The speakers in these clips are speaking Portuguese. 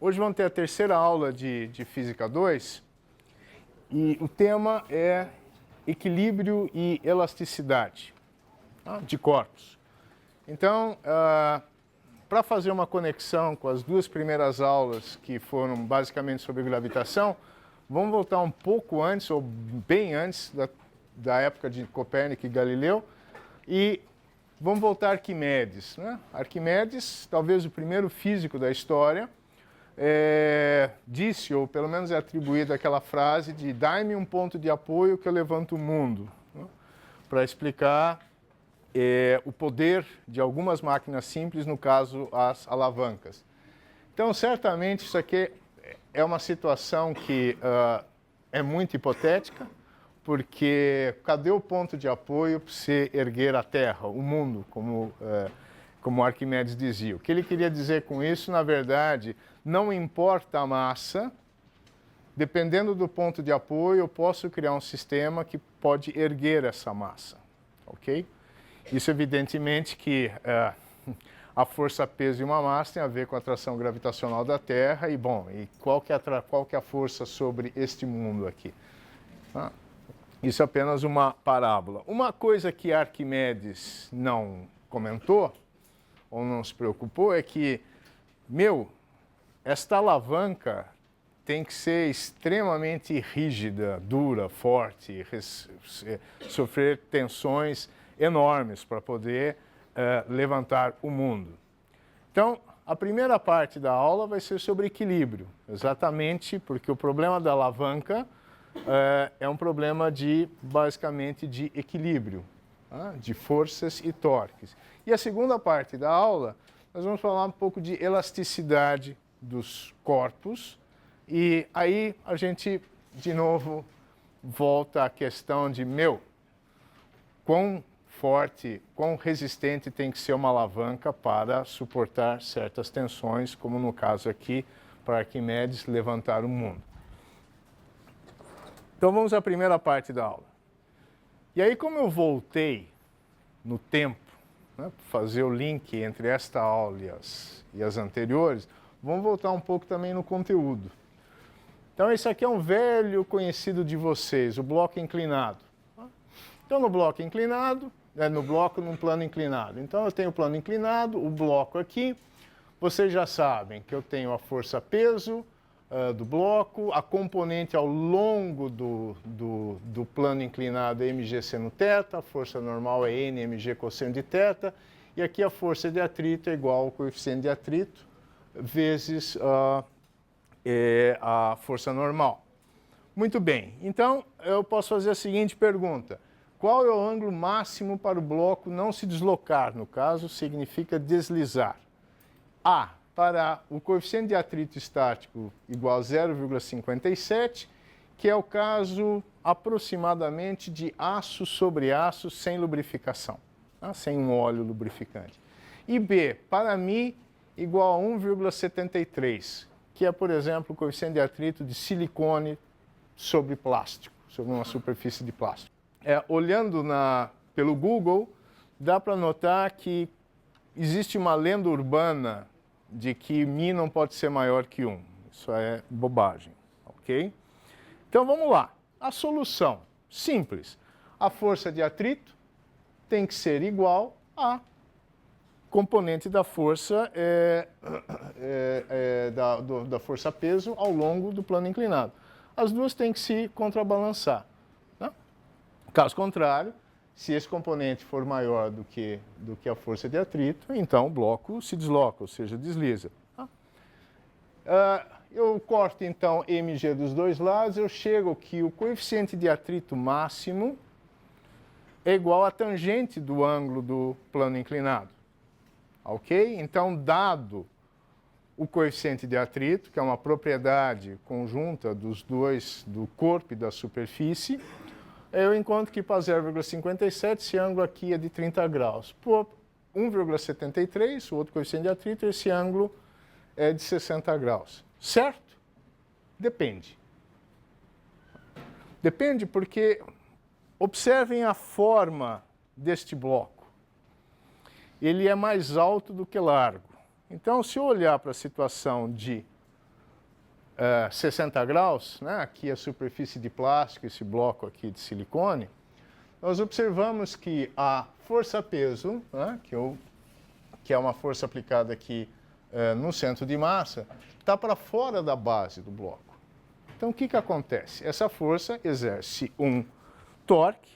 Hoje vamos ter a terceira aula de Física 2 e o tema é equilíbrio e elasticidade de corpos. Então, para fazer uma conexão com as duas primeiras aulas que foram basicamente sobre gravitação, vamos voltar um pouco antes, ou bem antes da época de Copérnico e Galileu, e vamos voltar a Arquimedes, né? Arquimedes, talvez o primeiro físico da história, disse, ou pelo menos é atribuída aquela frase de dai-me um ponto de apoio que eu levanto o mundo, né? Para explicar o poder de algumas máquinas simples, no caso as alavancas. Então, certamente, isso aqui é uma situação que é muito hipotética, porque cadê o ponto de apoio para você erguer a Terra, o mundo, como Arquimedes dizia? O que ele queria dizer com isso, na verdade, não importa a massa, dependendo do ponto de apoio, eu posso criar um sistema que pode erguer essa massa, ok? Isso, evidentemente, que a força, peso e uma massa tem a ver com a atração gravitacional da Terra e, bom, e qual que é a força sobre este mundo aqui? Isso é apenas uma parábola. Uma coisa que Arquimedes não comentou, ou não se preocupou, é que, esta alavanca tem que ser extremamente rígida, dura, forte, sofrer tensões enormes para poder levantar o mundo. Então, a primeira parte da aula vai ser sobre equilíbrio, exatamente porque o problema da alavanca é um problema basicamente de equilíbrio, de forças e torques. E a segunda parte da aula, nós vamos falar um pouco de elasticidade dos corpos, e aí a gente, de novo, volta à questão de, quão forte, quão resistente tem que ser uma alavanca para suportar certas tensões, como no caso aqui, para Arquimedes levantar o mundo. Então vamos à primeira parte da aula. E aí, como eu voltei no tempo, né, para fazer o link entre esta aula e as anteriores, vamos voltar um pouco também no conteúdo. Então, esse aqui é um velho conhecido de vocês, o bloco inclinado. Então, no bloco inclinado, num plano inclinado. Então, eu tenho o plano inclinado, o bloco aqui. Vocês já sabem que eu tenho a força-peso do bloco, a componente ao longo do plano inclinado é mg seno θ, a força normal é n mg cosseno de θ, e aqui a força de atrito é igual ao coeficiente de atrito vezes a força normal. Muito bem, então eu posso fazer a seguinte pergunta: qual é o ângulo máximo para o bloco não se deslocar? No caso, significa deslizar. A, para o coeficiente de atrito estático igual a 0,57, que é o caso aproximadamente de aço sobre aço sem lubrificação, sem um óleo lubrificante. E B, para μ igual a 1,73, que é, por exemplo, o coeficiente de atrito de silicone sobre plástico, sobre uma superfície de plástico. Olhando pelo Google, dá para notar que existe uma lenda urbana de que μ não pode ser maior que 1. Isso é bobagem, ok? Então vamos lá. A solução, simples. A força de atrito tem que ser igual à componente da força da força-peso ao longo do plano inclinado. As duas têm que se contrabalançar. Né? Caso contrário, se esse componente for maior do que a força de atrito, então o bloco se desloca, ou seja, desliza. Eu corto, então, mg dos dois lados, eu chego que o coeficiente de atrito máximo é igual à tangente do ângulo do plano inclinado. Ok? Então, dado o coeficiente de atrito, que é uma propriedade conjunta dos dois, do corpo e da superfície, eu encontro que para 0,57 esse ângulo aqui é de 30 graus. Por 1,73, o outro coeficiente de atrito, esse ângulo é de 60 graus. Certo? Depende. Depende porque observem a forma deste bloco. Ele é mais alto do que largo. Então, se eu olhar para a situação de 60 graus, né? Aqui a superfície de plástico, esse bloco aqui de silicone, nós observamos que a força-peso, né? que é uma força aplicada aqui no centro de massa, está para fora da base do bloco. Então, o que acontece? Essa força exerce um torque,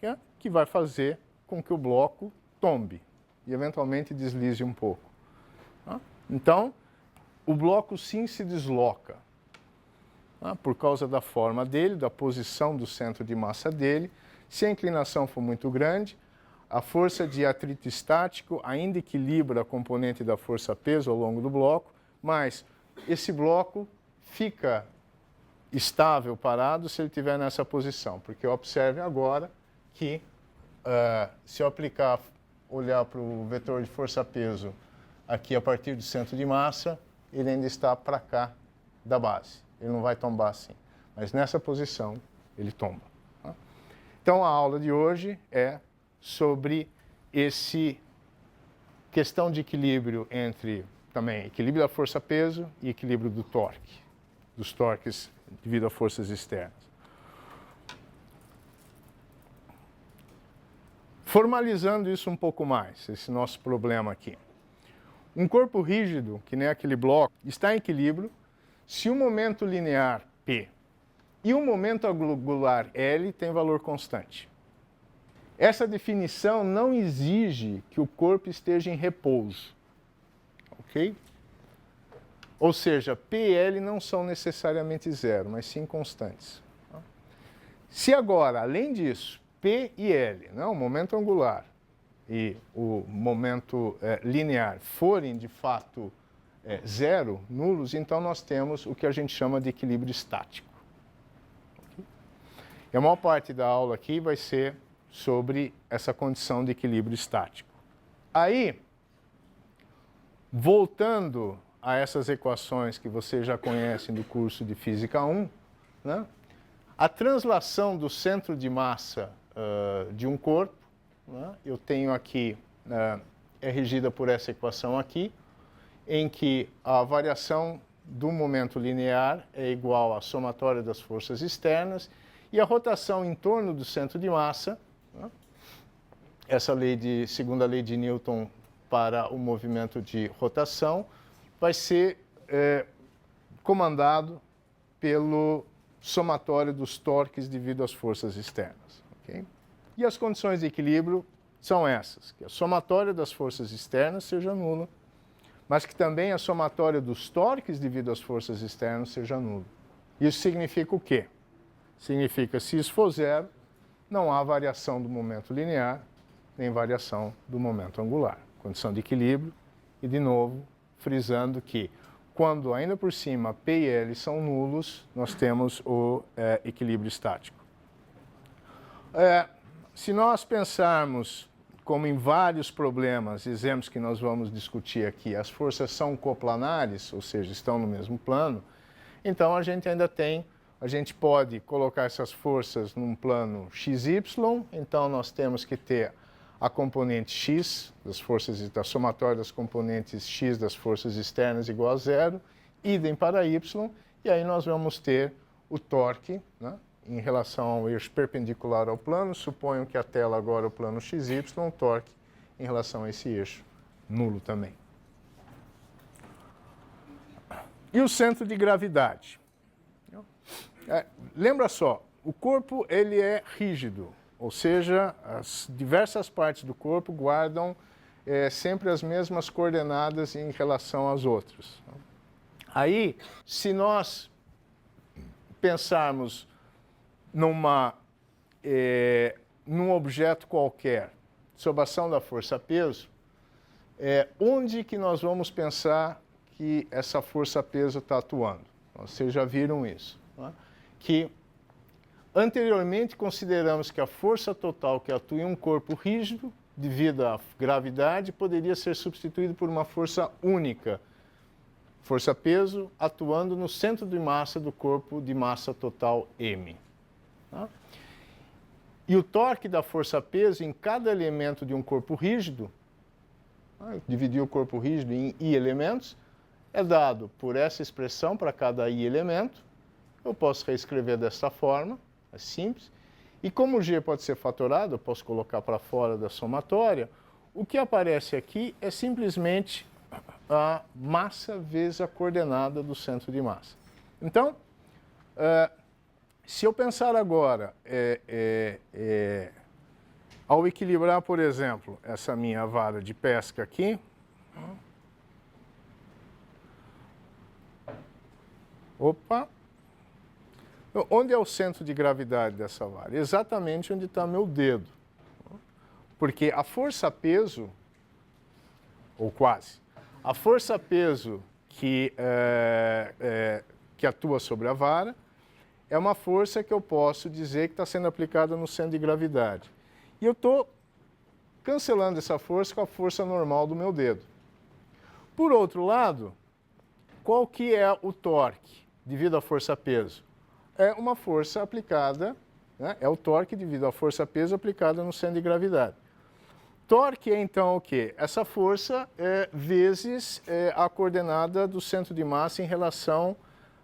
né? Que vai fazer com que o bloco tombe e, eventualmente, deslize um pouco. Tá? Então, o bloco sim se desloca, tá? Por causa da forma dele, da posição do centro de massa dele. Se a inclinação for muito grande, a força de atrito estático ainda equilibra a componente da força-peso ao longo do bloco, mas esse bloco fica estável, parado, se ele estiver nessa posição. Porque observe agora que, se eu olhar para o vetor de força-peso aqui a partir do centro de massa, ele ainda está para cá da base. Ele não vai tombar assim. Mas nessa posição, ele tomba. Tá? Então, a aula de hoje é sobre esse questão de equilíbrio entre, também, equilíbrio da força-peso e equilíbrio do torque, dos torques devido a forças externas. Formalizando isso um pouco mais, esse nosso problema aqui. Um corpo rígido, que nem aquele bloco, está em equilíbrio se o momento linear P e o momento angular L têm valor constante. Essa definição não exige que o corpo esteja em repouso, ok? Ou seja, P e L não são necessariamente zero, mas sim constantes. Se agora, além disso, P e L, né, o momento angular e o momento linear forem de fato zero, nulos, então nós temos o que a gente chama de equilíbrio estático. Okay? E a maior parte da aula aqui vai ser sobre essa condição de equilíbrio estático. Aí, voltando a essas equações que vocês já conhecem do curso de Física 1, né, a translação do centro de massa de um corpo, né, eu tenho aqui, é regida por essa equação aqui, em que a variação do momento linear é igual à somatória das forças externas e a rotação em torno do centro de massa, né, essa segunda lei de Newton para o movimento de rotação, vai ser comandado pelo somatório dos torques devido às forças externas. Okay? E as condições de equilíbrio são essas, que a somatória das forças externas seja nula, mas que também a somatória dos torques devido às forças externas seja nula. Isso significa o quê? Significa, se isso for zero, não há variação do momento linear, nem variação do momento angular. Condição de equilíbrio, e de novo, frisando que, quando ainda por cima P e L são nulos, nós temos o equilíbrio estático. Se nós pensarmos, como em vários problemas, exemplos que nós vamos discutir aqui, as forças são coplanares, ou seja, estão no mesmo plano, então a gente pode colocar essas forças num plano XY, então nós temos que ter a componente x das forças, da somatória das componentes x das forças externas igual a zero, idem para y, e aí nós vamos ter o torque, né, em relação ao eixo perpendicular ao plano. Suponho que a tela agora é o plano xy, o torque em relação a esse eixo, nulo também. E o centro de gravidade? Lembra só, o corpo ele é rígido, ou seja, as diversas partes do corpo guardam sempre as mesmas coordenadas em relação às outras. Aí, se nós pensarmos num objeto qualquer, sob a ação da força-peso, onde que nós vamos pensar que essa força-peso está atuando? Vocês já viram isso, né? Que anteriormente consideramos que a força total que atua em um corpo rígido, devido à gravidade, poderia ser substituída por uma força única, força-peso, atuando no centro de massa do corpo de massa total m. Tá? E o torque da força-peso em cada elemento de um corpo rígido, dividir o corpo rígido em I elementos, é dado por essa expressão para cada I elemento. Eu posso reescrever dessa forma, é simples. E como o G pode ser fatorado, eu posso colocar para fora da somatória, o que aparece aqui é simplesmente a massa vezes a coordenada do centro de massa. Então, se eu pensar agora, ao equilibrar, por exemplo, essa minha vara de pesca aqui, opa! Onde é o centro de gravidade dessa vara? Exatamente onde está meu dedo. Porque a força-peso, ou quase, a força-peso que atua sobre a vara é uma força que eu posso dizer que está sendo aplicada no centro de gravidade. E eu estou cancelando essa força com a força normal do meu dedo. Por outro lado, qual que é o torque devido à força-peso? É uma força aplicada, né? É o torque devido à força-peso aplicada no centro de gravidade. Torque é então o quê? Essa força vezes a coordenada do centro de massa em relação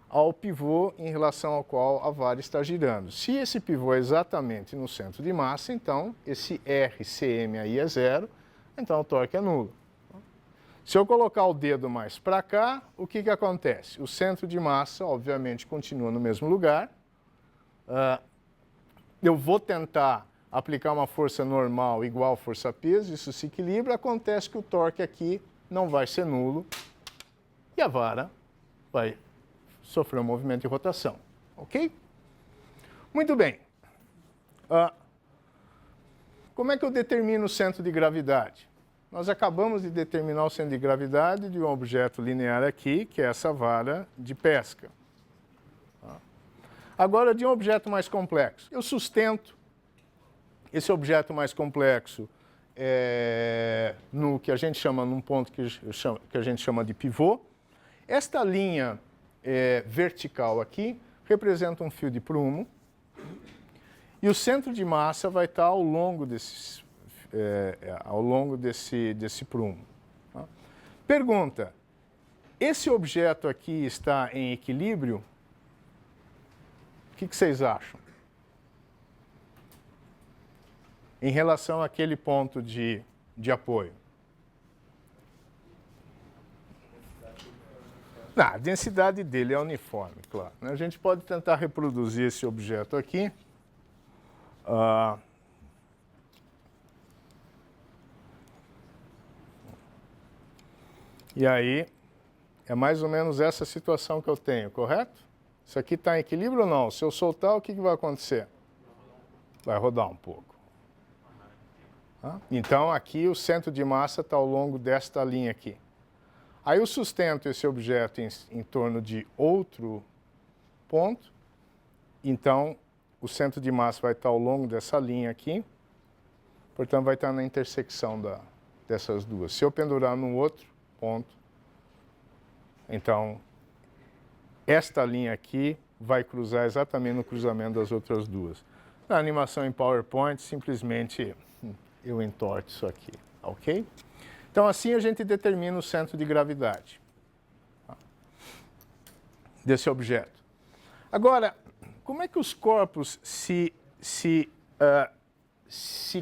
ao pivô em relação ao qual a vara está girando. Se esse pivô é exatamente no centro de massa, então esse RCM aí é zero, então o torque é nulo. Se eu colocar o dedo mais para cá, o que acontece? O centro de massa, obviamente, continua no mesmo lugar. Eu vou tentar aplicar uma força normal igual força-peso, isso se equilibra, acontece que o torque aqui não vai ser nulo e a vara vai sofrer um movimento de rotação. Ok? Muito bem. Como é que eu determino o centro de gravidade? Nós acabamos de determinar o centro de gravidade de um objeto linear aqui, que é essa vara de pesca. Agora, de um objeto mais complexo. Eu sustento esse objeto mais complexo no que a gente chama, num ponto que a gente chama de pivô. Esta linha vertical aqui representa um fio de prumo. E o centro de massa vai estar ao longo desse prumo. Tá? Pergunta, esse objeto aqui está em equilíbrio? O que vocês acham? Em relação àquele ponto de apoio? Não, a densidade dele é uniforme, claro. A gente pode tentar reproduzir esse objeto aqui. E aí, é mais ou menos essa situação que eu tenho, correto? Isso aqui está em equilíbrio ou não? Se eu soltar, o que vai acontecer? Vai rodar um pouco. Então, aqui o centro de massa está ao longo desta linha aqui. Aí eu sustento esse objeto em torno de outro ponto. Então, o centro de massa vai estar ao longo dessa linha aqui. Portanto, vai estar na intersecção dessas duas. Se eu pendurar num outro ponto, então, esta linha aqui vai cruzar exatamente no cruzamento das outras duas. Na animação em PowerPoint, simplesmente eu entorto isso aqui, ok? Então, assim a gente determina o centro de gravidade desse objeto. Agora, como é que os corpos se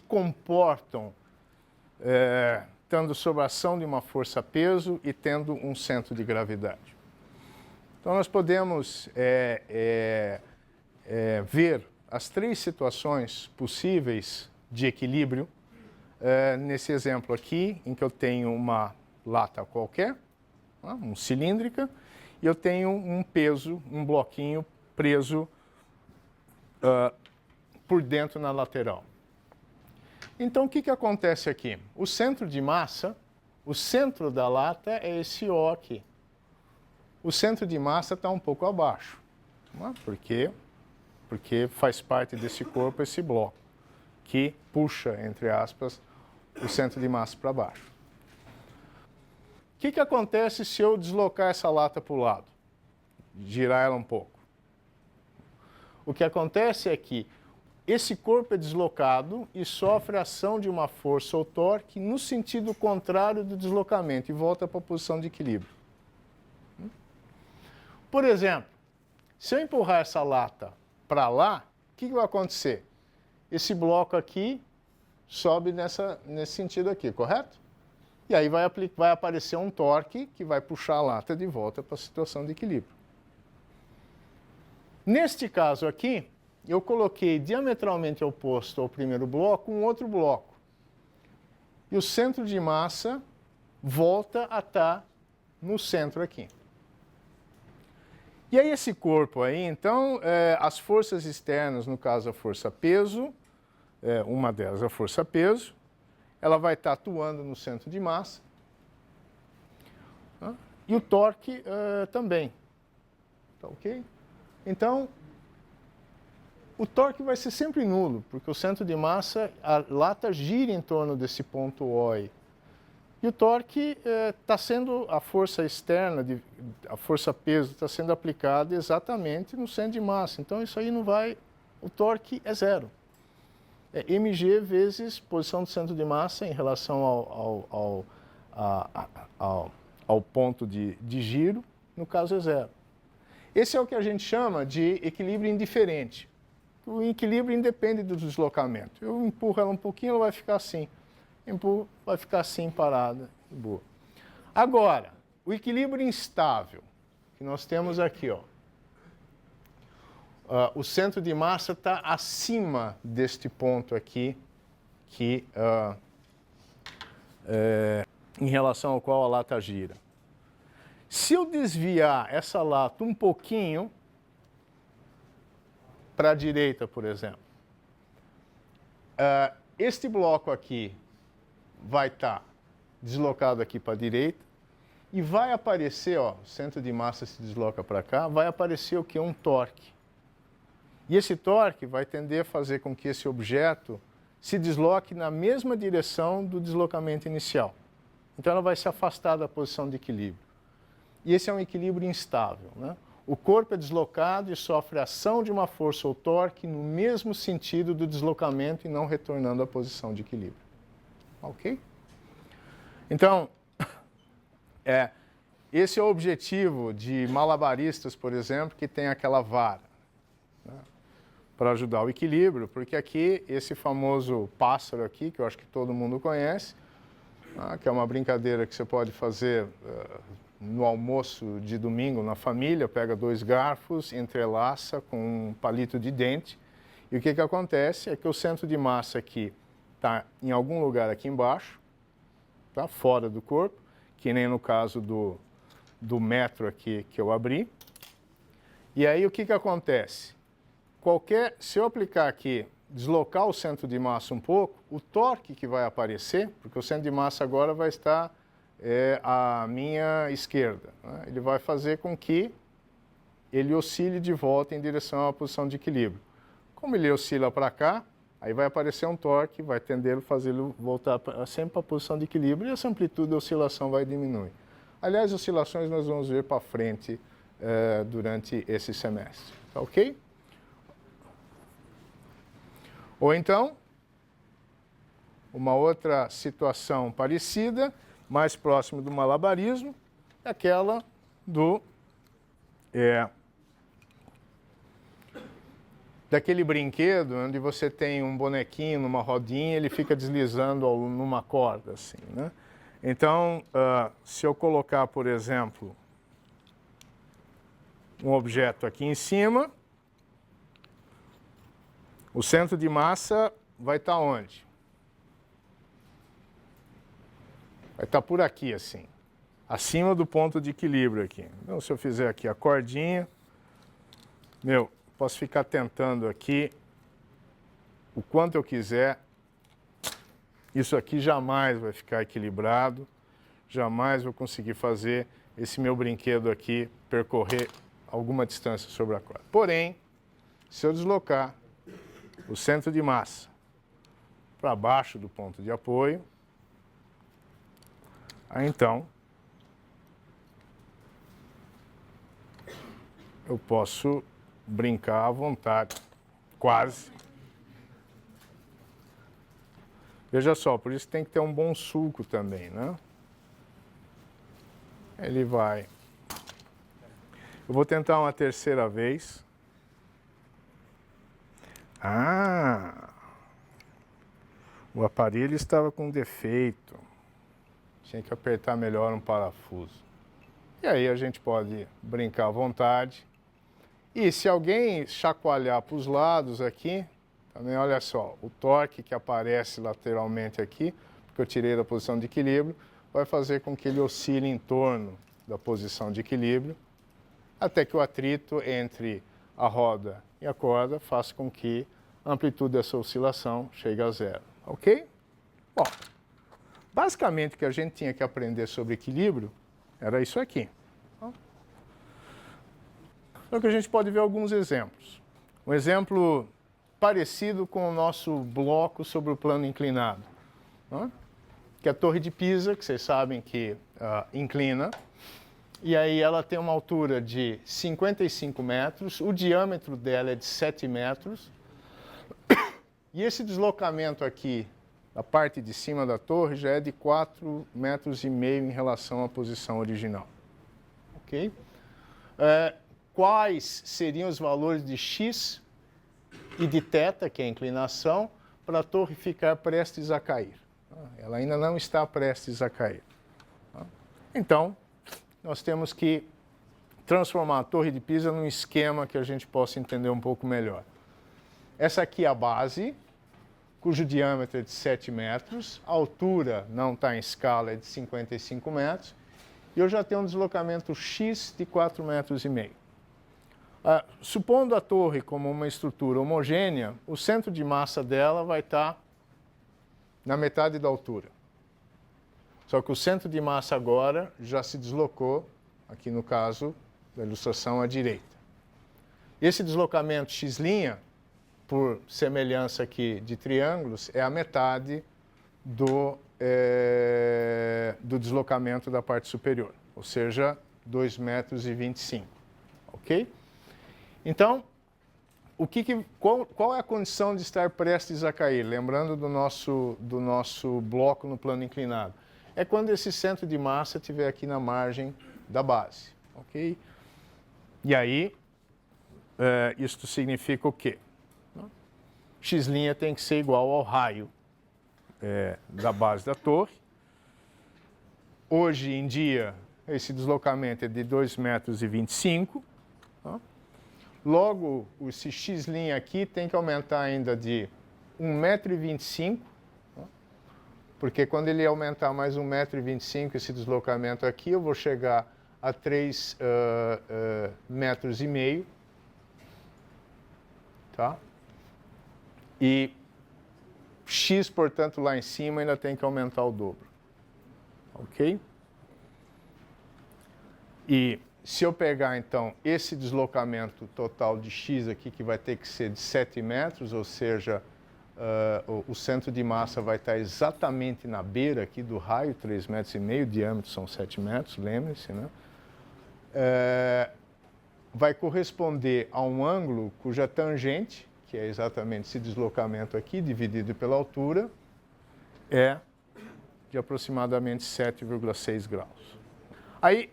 comportam tendo sob a ação de uma força-peso e tendo um centro de gravidade? Então, nós podemos ver as três situações possíveis de equilíbrio nesse exemplo aqui, em que eu tenho uma lata qualquer, um cilíndrica, e eu tenho um peso, um bloquinho preso por dentro na lateral. Então, o que acontece aqui? O centro de massa, o centro da lata é esse O aqui. O centro de massa está um pouco abaixo. Porque faz parte desse corpo esse bloco, que puxa, entre aspas, o centro de massa para baixo. O que acontece se eu deslocar essa lata para o lado? Girar ela um pouco. O que acontece é que esse corpo é deslocado e sofre a ação de uma força ou torque no sentido contrário do deslocamento e volta para a posição de equilíbrio. Por exemplo, se eu empurrar essa lata para lá, o que vai acontecer? Esse bloco aqui sobe nesse sentido aqui, correto? E aí vai aparecer um torque que vai puxar a lata de volta para a situação de equilíbrio. Neste caso aqui, eu coloquei diametralmente oposto ao primeiro bloco um outro bloco. E o centro de massa volta a estar no centro aqui. E aí esse corpo aí, então, as forças externas, no caso a força-peso, uma delas a força-peso, ela vai estar atuando no centro de massa. Tá? E o torque também. Tá ok? Então, o torque vai ser sempre nulo, porque o centro de massa, a lata gira em torno desse ponto O aí. E o torque está sendo, a força externa, a força-peso está sendo aplicada exatamente no centro de massa. Então isso aí não vai, o torque é zero. É mg vezes posição do centro de massa em relação ao ponto de giro, no caso é zero. Esse é o que a gente chama de equilíbrio indiferente. O equilíbrio independe do deslocamento. Eu empurro ela um pouquinho, ela vai ficar assim. Empurro, vai ficar assim, parada. Boa. Agora, o equilíbrio instável, que nós temos aqui, ó. O centro de massa está acima deste ponto aqui, que, em relação ao qual a lata gira. Se eu desviar essa lata um pouquinho para a direita, por exemplo, este bloco aqui vai estar deslocado aqui para a direita e vai aparecer, ó, o centro de massa se desloca para cá, vai aparecer o que? Um torque. E esse torque vai tender a fazer com que esse objeto se desloque na mesma direção do deslocamento inicial. Então ela vai se afastar da posição de equilíbrio. E esse é um equilíbrio instável, né? O corpo é deslocado e sofre ação de uma força ou torque no mesmo sentido do deslocamento e não retornando à posição de equilíbrio. Ok? Então, esse é o objetivo de malabaristas, por exemplo, que tem aquela vara, né, para ajudar o equilíbrio, porque aqui, esse famoso pássaro aqui, que eu acho que todo mundo conhece, que é uma brincadeira que você pode fazer no almoço de domingo na família, pega 2 garfos, entrelaça com um palito de dente, e o que acontece é que o centro de massa aqui está em algum lugar aqui embaixo, tá, fora do corpo, que nem no caso do metro aqui que eu abri. E aí o que acontece? Se eu aplicar aqui, deslocar o centro de massa um pouco, o torque que vai aparecer, porque o centro de massa agora vai estar à minha esquerda, né? Ele vai fazer com que ele oscile de volta em direção à posição de equilíbrio. Como ele oscila para cá, aí vai aparecer um torque, vai tender a fazê-lo voltar sempre para a posição de equilíbrio e essa amplitude da oscilação vai diminuir. Aliás, oscilações nós vamos ver para frente durante esse semestre. Tá ok? Ou então, uma outra situação parecida, mais próximo do malabarismo, é aquela daquele brinquedo onde você tem um bonequinho numa rodinha, ele fica deslizando numa corda, assim, né? Então, se eu colocar, por exemplo, um objeto aqui em cima, o centro de massa vai estar onde? Vai estar por aqui, assim, acima do ponto de equilíbrio aqui. Então, se eu fizer aqui a cordinha, posso ficar tentando aqui o quanto eu quiser. Isso aqui jamais vai ficar equilibrado, jamais vou conseguir fazer esse meu brinquedo aqui percorrer alguma distância sobre a corda. Porém, se eu deslocar o centro de massa para baixo do ponto de apoio, aí então eu posso brincar à vontade, quase. Veja só, por isso tem que ter um bom sulco também, né? Ele vai Eu vou tentar uma terceira vez. Ah! O aparelho estava com defeito. Tinha que apertar melhor um parafuso. E aí a gente pode brincar à vontade. E se alguém chacoalhar para os lados aqui, também olha só, o torque que aparece lateralmente aqui, porque eu tirei da posição de equilíbrio, vai fazer com que ele oscile em torno da posição de equilíbrio, até que o atrito entre a roda e a corda faça com que a amplitude dessa oscilação chegue a zero. Ok? Bom, basicamente o que a gente tinha que aprender sobre equilíbrio era isso aqui. Só que a gente pode ver alguns exemplos. Um exemplo parecido com o nosso bloco sobre o plano inclinado, que é a Torre de Pisa, que vocês sabem que inclina, e aí ela tem uma altura de 55 metros, o diâmetro dela é de 7 metros, e esse deslocamento aqui, da parte de cima da torre, já é de 4,5 metros em relação à posição original. Ok? Quais seriam os valores de x e de θ, que é a inclinação, para a torre ficar prestes a cair? Ela ainda não está prestes a cair. Então, nós temos que transformar a Torre de Pisa num esquema que a gente possa entender um pouco melhor. Essa aqui é a base, cujo diâmetro é de 7 metros, a altura não está em escala, é de 55 metros, e eu já tenho um deslocamento x de 4,5 metros. Supondo a torre como uma estrutura homogênea, o centro de massa dela vai estar na metade da altura. Só que o centro de massa agora já se deslocou, aqui no caso da ilustração à direita. Esse deslocamento x', por semelhança aqui de triângulos, é a metade do deslocamento da parte superior, ou seja, 2,25 metros. Ok? Então, qual é a condição de estar prestes a cair? Lembrando do nosso bloco no plano inclinado. É quando esse centro de massa estiver aqui na margem da base. Ok? E aí, isto significa o quê? X' tem que ser igual ao raio da base da torre. Hoje em dia, esse deslocamento é de 2,25 metros. Logo, esse x' aqui tem que aumentar ainda de 1,25 metros, porque quando ele aumentar mais 1,25 metros esse deslocamento aqui, eu vou chegar a 3,5 metros. Tá? E x, portanto, lá em cima ainda tem que aumentar o dobro. Ok? E se eu pegar, então, esse deslocamento total de x aqui, que vai ter que ser de 7 metros, ou seja, o centro de massa vai estar exatamente na beira aqui do raio, 3,5 metros, o diâmetro são 7 metros, lembre-se, né? Vai corresponder a um ângulo cuja tangente, que é exatamente esse deslocamento aqui, dividido pela altura, é de aproximadamente 7,6 graus. Aí,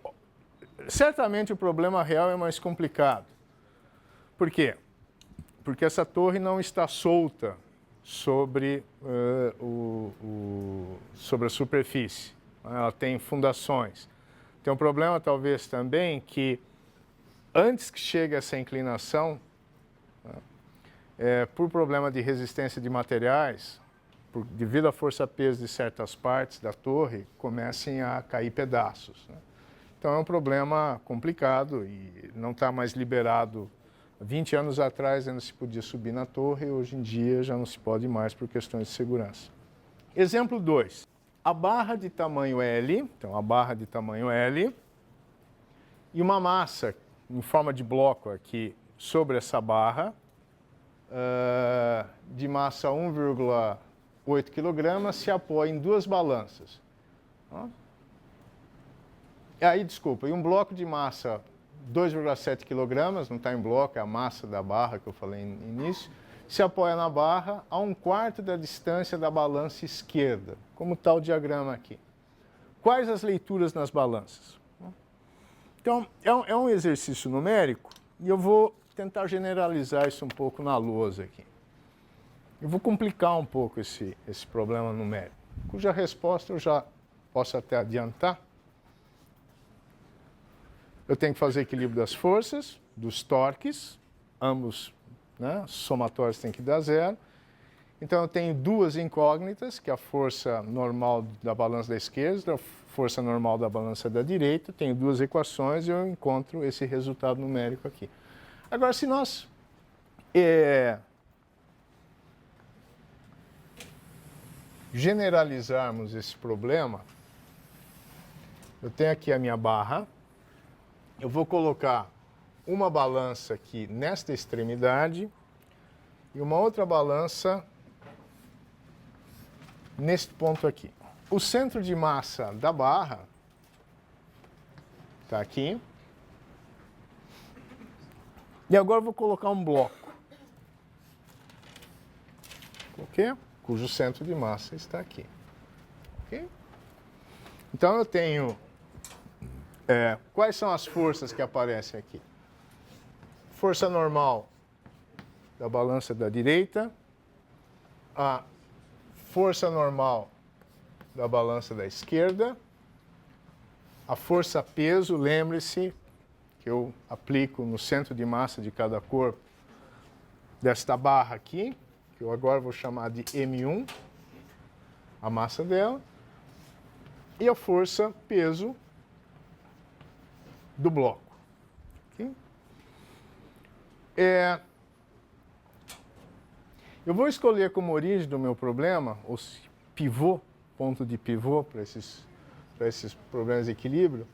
certamente o problema real é mais complicado. Por quê? Porque essa torre não está solta sobre, sobre a superfície. Ela tem fundações. Tem um problema talvez também que antes que chegue essa inclinação, por problema de resistência de materiais, devido à força-peso de certas partes da torre, comecem a cair pedaços. Então é um problema complicado e não está mais liberado. 20 anos atrás ainda se podia subir na torre, hoje em dia já não se pode mais por questões de segurança. Exemplo 2. A barra de tamanho L, então a barra de tamanho L, e uma massa em forma de bloco aqui sobre essa barra, de massa 1,8 kg, se apoia em duas balanças. Aí, desculpa, e um bloco de massa 2,7 kg, não está em bloco, é a massa da barra que eu falei no início, se apoia na barra a 1/4 da distância da balança esquerda, como está o diagrama aqui. Quais as leituras nas balanças? Então, é um exercício numérico e eu vou tentar generalizar isso um pouco na lousa aqui. Eu vou complicar um pouco esse problema numérico, cuja resposta eu já posso até adiantar. Eu tenho que fazer equilíbrio das forças, dos torques, ambos, né, somatórios têm que dar zero. Então eu tenho duas incógnitas, que é a força normal da balança da esquerda, a força normal da balança da direita. Tenho duas equações e eu encontro esse resultado numérico aqui. Agora, se nós generalizarmos esse problema, eu tenho aqui a minha barra, eu vou colocar uma balança aqui nesta extremidade e uma outra balança neste ponto aqui. O centro de massa da barra está aqui. E agora eu vou colocar um bloco. Ok? Cujo centro de massa está aqui. Ok? Então eu tenho... quais são as forças que aparecem aqui? Força normal da balança da direita, a força normal da balança da esquerda, a força peso, lembre-se que eu aplico no centro de massa de cada corpo desta barra aqui, que eu agora vou chamar de M1, a massa dela, e a força peso do bloco. Okay? Eu vou escolher como origem do meu problema, o pivô, ponto de pivô para esses problemas de equilíbrio,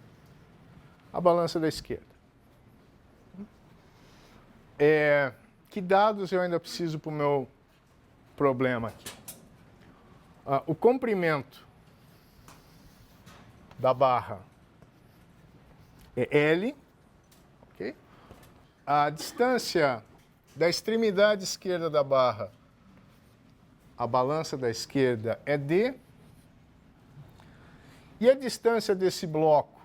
a balança da esquerda. Que dados eu ainda preciso para o meu problema aqui? O comprimento da barra é L, ok? A distância da extremidade esquerda da barra, a balança da esquerda é D, e a distância desse bloco,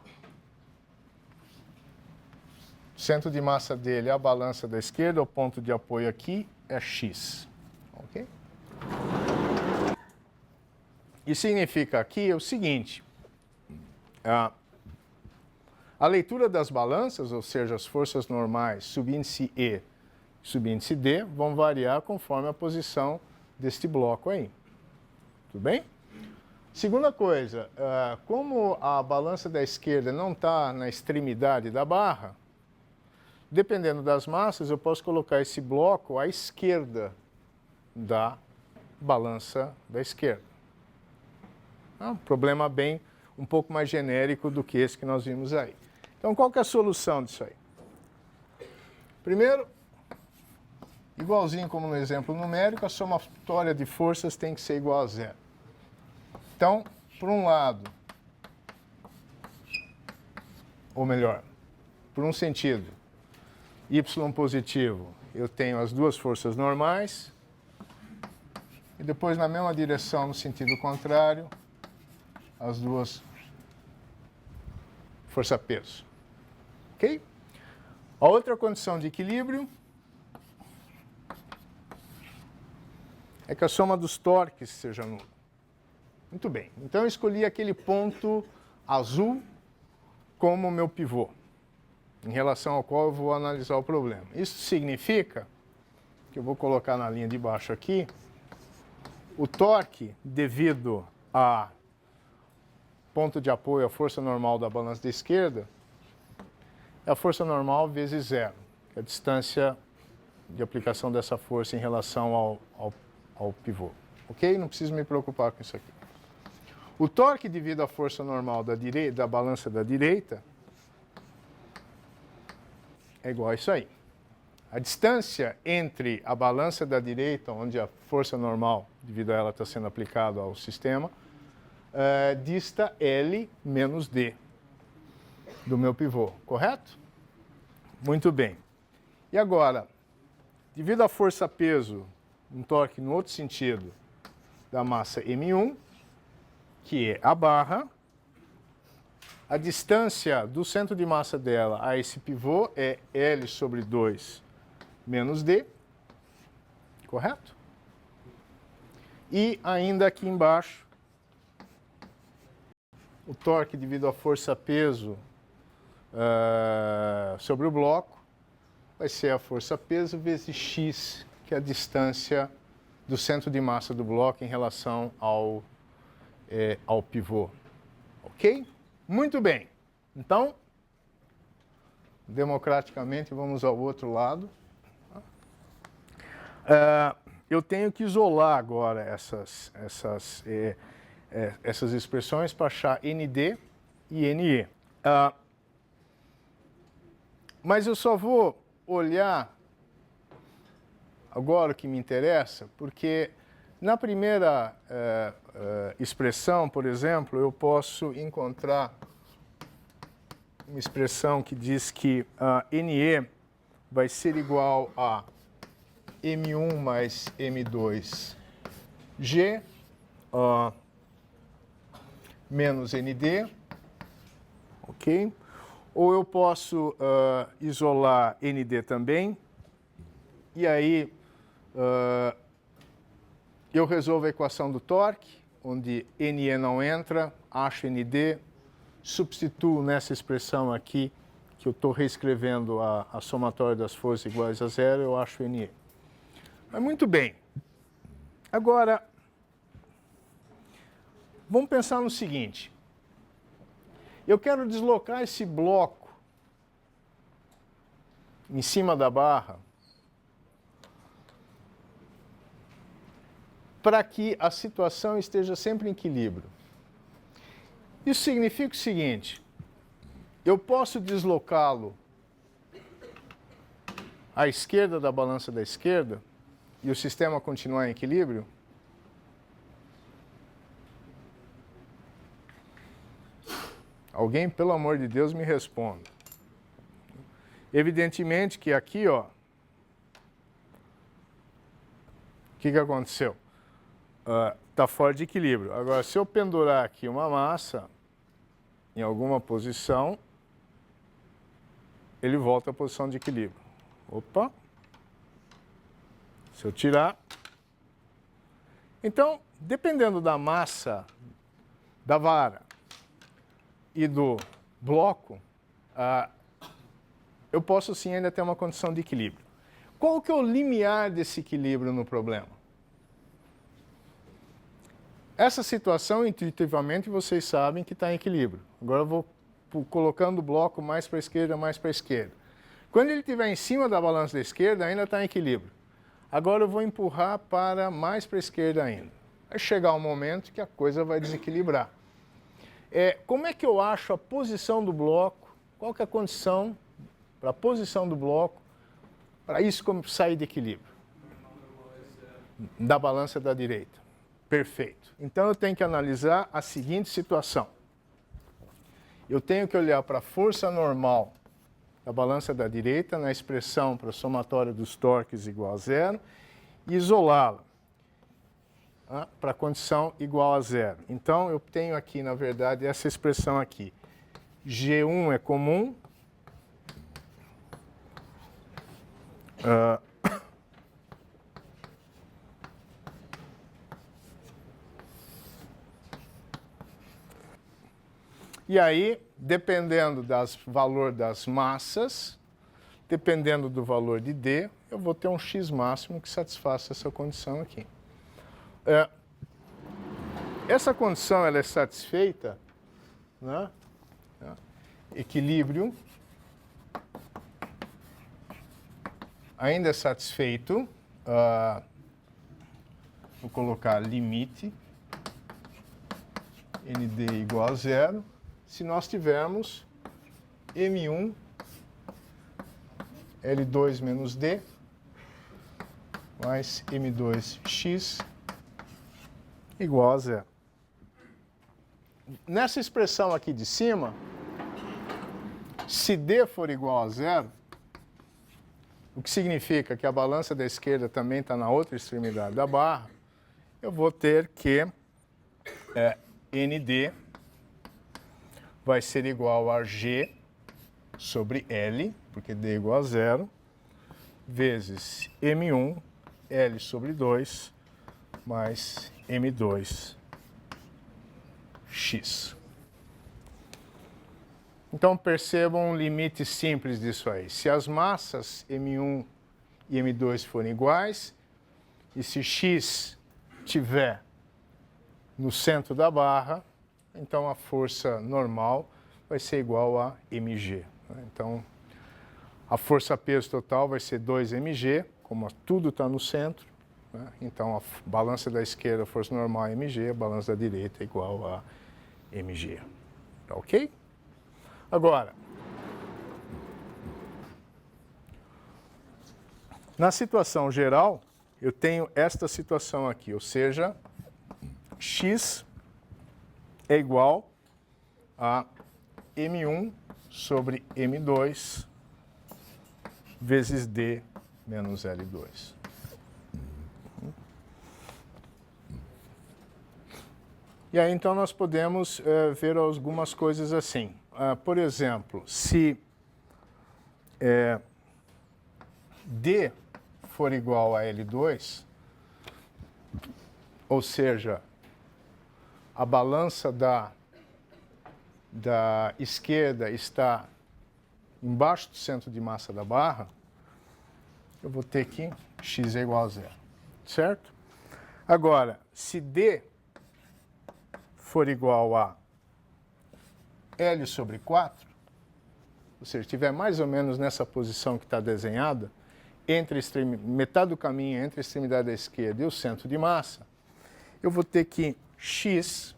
o centro de massa dele, a balança da esquerda, o ponto de apoio aqui, é X. Ok? Isso significa aqui o seguinte, a leitura das balanças, ou seja, as forças normais, subíndice E, subíndice D, vão variar conforme a posição deste bloco aí. Tudo bem? Segunda coisa, como a balança da esquerda não está na extremidade da barra, dependendo das massas, eu posso colocar esse bloco à esquerda da balança da esquerda. É um problema bem um pouco mais genérico do que esse que nós vimos aí. Então, qual que é a solução disso aí? Primeiro, igualzinho como no exemplo numérico, a somatória de forças tem que ser igual a zero. Então, por um lado, ou melhor, por um sentido, y positivo, eu tenho as duas forças normais, e depois na mesma direção, no sentido contrário, as duas força-peso. Ok? A outra condição de equilíbrio é que a soma dos torques seja nula. Muito bem. Então eu escolhi aquele ponto azul como meu pivô, em relação ao qual eu vou analisar o problema. Isso significa, que eu vou colocar na linha de baixo aqui, o torque devido a ponto de apoio, a força normal da balança da esquerda, é a força normal vezes zero, que é a distância de aplicação dessa força em relação ao pivô. Ok? Não preciso me preocupar com isso aqui. O torque devido à força normal da balança da direita é igual a isso aí. A distância entre a balança da direita, onde a força normal devido a ela está sendo aplicada ao sistema, dista L menos D do meu pivô, correto? Muito bem. E agora, devido à força-peso, um torque no outro sentido da massa M1, que é a barra, A distância do centro de massa dela a esse pivô é L sobre 2 menos D, correto? E ainda aqui embaixo, o torque devido à força-peso sobre o bloco vai ser a força-peso vezes x, que é a distância do centro de massa do bloco em relação ao pivô. Ok? Muito bem. Então, democraticamente, vamos ao outro lado. Eu tenho que isolar agora essas expressões para achar ND e NE. Mas eu só vou olhar agora o que me interessa, porque na primeira expressão, por exemplo, eu posso encontrar uma expressão que diz que NE vai ser igual a M1 mais M2G menos ND, ok? Ou eu posso isolar ND também, e aí eu resolvo a equação do torque, onde NE não entra, acho ND, substituo nessa expressão aqui, que eu estou reescrevendo a somatória das forças iguais a zero, eu acho NE. Mas muito bem. Agora, vamos pensar no seguinte. Eu quero deslocar esse bloco em cima da barra para que a situação esteja sempre em equilíbrio. Isso significa o seguinte: eu posso deslocá-lo à esquerda da balança da esquerda e o sistema continuar em equilíbrio? Alguém, pelo amor de Deus, me responda. Evidentemente que aqui, ó, o que aconteceu? Está fora de equilíbrio. Agora, se eu pendurar aqui uma massa em alguma posição, ele volta à posição de equilíbrio. Opa! Se eu tirar... Então, dependendo da massa da vara e do bloco, eu posso sim ainda ter uma condição de equilíbrio. Qual que é o limiar desse equilíbrio no problema? Essa situação, intuitivamente, vocês sabem que está em equilíbrio. Agora eu vou colocando o bloco mais para a esquerda, mais para a esquerda. Quando ele estiver em cima da balança da esquerda, ainda está em equilíbrio. Agora eu vou empurrar para mais para a esquerda ainda. Vai chegar um momento que a coisa vai desequilibrar. Como é que eu acho a posição do bloco? Qual que é a condição para a posição do bloco para isso sair de equilíbrio? Da balança da direita. Perfeito. Então eu tenho que analisar a seguinte situação. Eu tenho que olhar para a força normal da balança da direita na expressão para a somatória dos torques igual a zero e isolá-la para a condição igual a zero. Então eu tenho aqui, na verdade, essa expressão aqui. G1 é comum. E aí, dependendo do valor das massas, dependendo do valor de D, eu vou ter um x máximo que satisfaça essa condição aqui. Essa condição ela é satisfeita, né? Equilíbrio ainda é satisfeito. Vou colocar limite ND igual a zero. Se nós tivermos M1 L2 menos D mais M2X igual a zero. Nessa expressão aqui de cima, se D for igual a zero, o que significa que a balança da esquerda também está na outra extremidade da barra, eu vou ter que ND vai ser igual a G sobre L, porque D é igual a 0, vezes M1, L sobre 2, mais M2, X. Então, percebam um limite simples disso aí. Se as massas M1 e M2 forem iguais, e se X tiver no centro da barra, então a força normal vai ser igual a mg. Então, a força-peso total vai ser 2mg, como tudo está no centro. Então, a balança da esquerda, a força normal é mg, a balança da direita é igual a mg. Tá ok? Agora, na situação geral, eu tenho esta situação aqui, ou seja, x é igual a m1 sobre m2 vezes d menos L2. E aí, então, nós podemos ver algumas coisas assim. Por exemplo, se D for igual a L2, ou seja, a balança da esquerda está embaixo do centro de massa da barra, eu vou ter que x é igual a 0, certo? Agora, se D for igual a L sobre 4, ou seja, estiver mais ou menos nessa posição que está desenhada, entre metade do caminho entre a extremidade da esquerda e o centro de massa, eu vou ter que x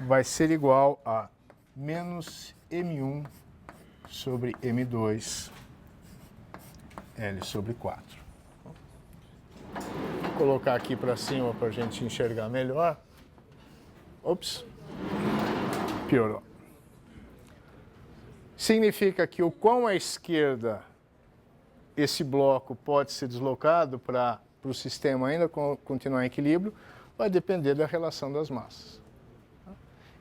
vai ser igual a menos m1 sobre m2 L sobre 4. Vou colocar aqui para cima para a gente enxergar melhor. Ops, piorou. Significa que o quão à esquerda esse bloco pode ser deslocado para o sistema ainda continuar em equilíbrio vai depender da relação das massas.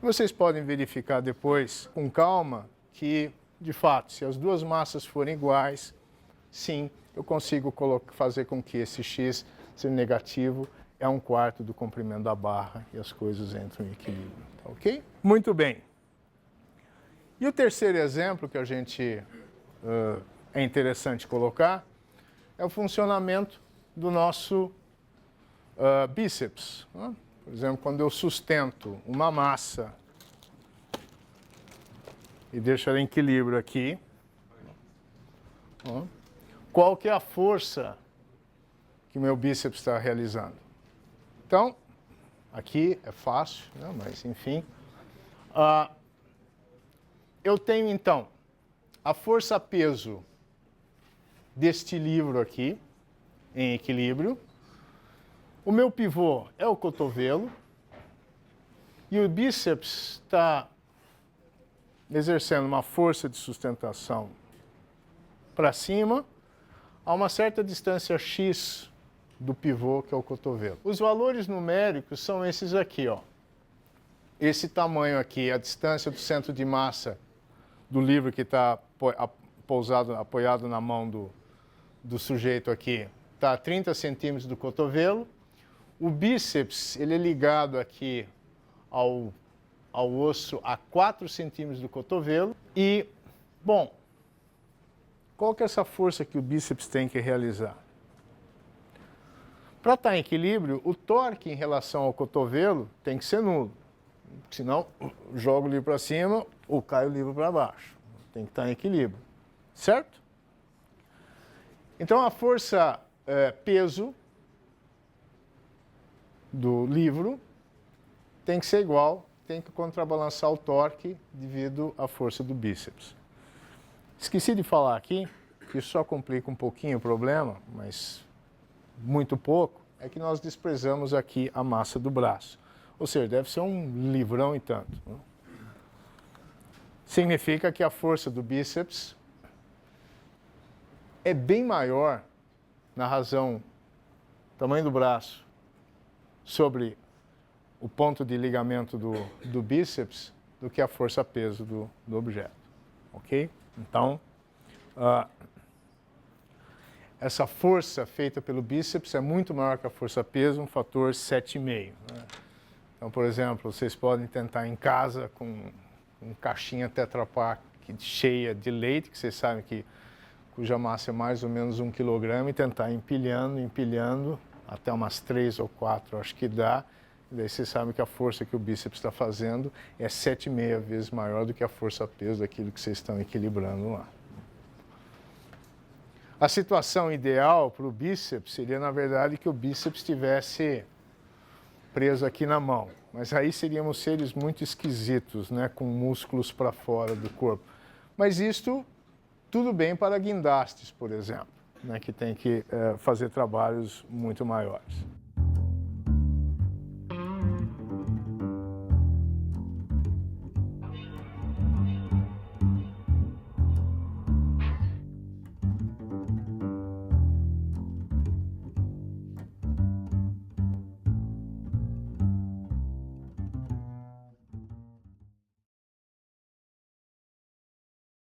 Vocês podem verificar depois, com calma, que, de fato, se as duas massas forem iguais, sim, eu consigo fazer com que esse x ser negativo é 1/4 do comprimento da barra e as coisas entram em equilíbrio. Tá ok? Muito bem. E o terceiro exemplo que a gente é interessante colocar é o funcionamento do nosso bíceps. Por exemplo, quando eu sustento uma massa e deixo ela em equilíbrio aqui, qual que é a força que o meu bíceps está realizando? Então, aqui é fácil, né? Mas enfim. Eu tenho, então, a força-peso deste livro aqui, em equilíbrio. O meu pivô é o cotovelo. E o bíceps está exercendo uma força de sustentação para cima, a uma certa distância x do pivô, que é o cotovelo. Os valores numéricos são esses aqui, ó. Esse tamanho aqui, a distância do centro de massa do livro que está apoiado na mão do sujeito aqui, está a 30 centímetros do cotovelo. O bíceps, ele é ligado aqui ao osso a 4 centímetros do cotovelo. E, bom, qual que é essa força que o bíceps tem que realizar? Para estar em equilíbrio, o torque em relação ao cotovelo tem que ser nulo. Senão, jogo o livro para cima ou cai o livro para baixo. Tem que estar em equilíbrio. Certo? Então, a força peso do livro tem que ser igual, tem que contrabalançar o torque devido à força do bíceps. Esqueci de falar aqui, que isso só complica um pouquinho o problema, mas muito pouco, é que nós desprezamos aqui a massa do braço. Ou seja, deve ser um livrão e tanto. Né? Significa que a força do bíceps é bem maior na razão tamanho do braço sobre o ponto de ligamento do bíceps do que a força-peso do objeto, ok? Então, essa força feita pelo bíceps é muito maior que a força-peso, um fator 7,5. Né? Então, por exemplo, vocês podem tentar em casa com uma caixinha Tetra Pak cheia de leite, que vocês sabem que cuja massa é mais ou menos 1 kg, e tentar empilhando, até umas 3 ou 4, acho que dá. E daí vocês sabem que a força que o bíceps está fazendo é 7,5 vezes maior do que a força-peso daquilo que vocês estão equilibrando lá. A situação ideal para o bíceps seria, na verdade, que o bíceps estivesse preso aqui na mão. Mas aí seríamos seres muito esquisitos, né, com músculos para fora do corpo. Mas isto, tudo bem para guindastes, por exemplo, né, que tem que fazer trabalhos muito maiores.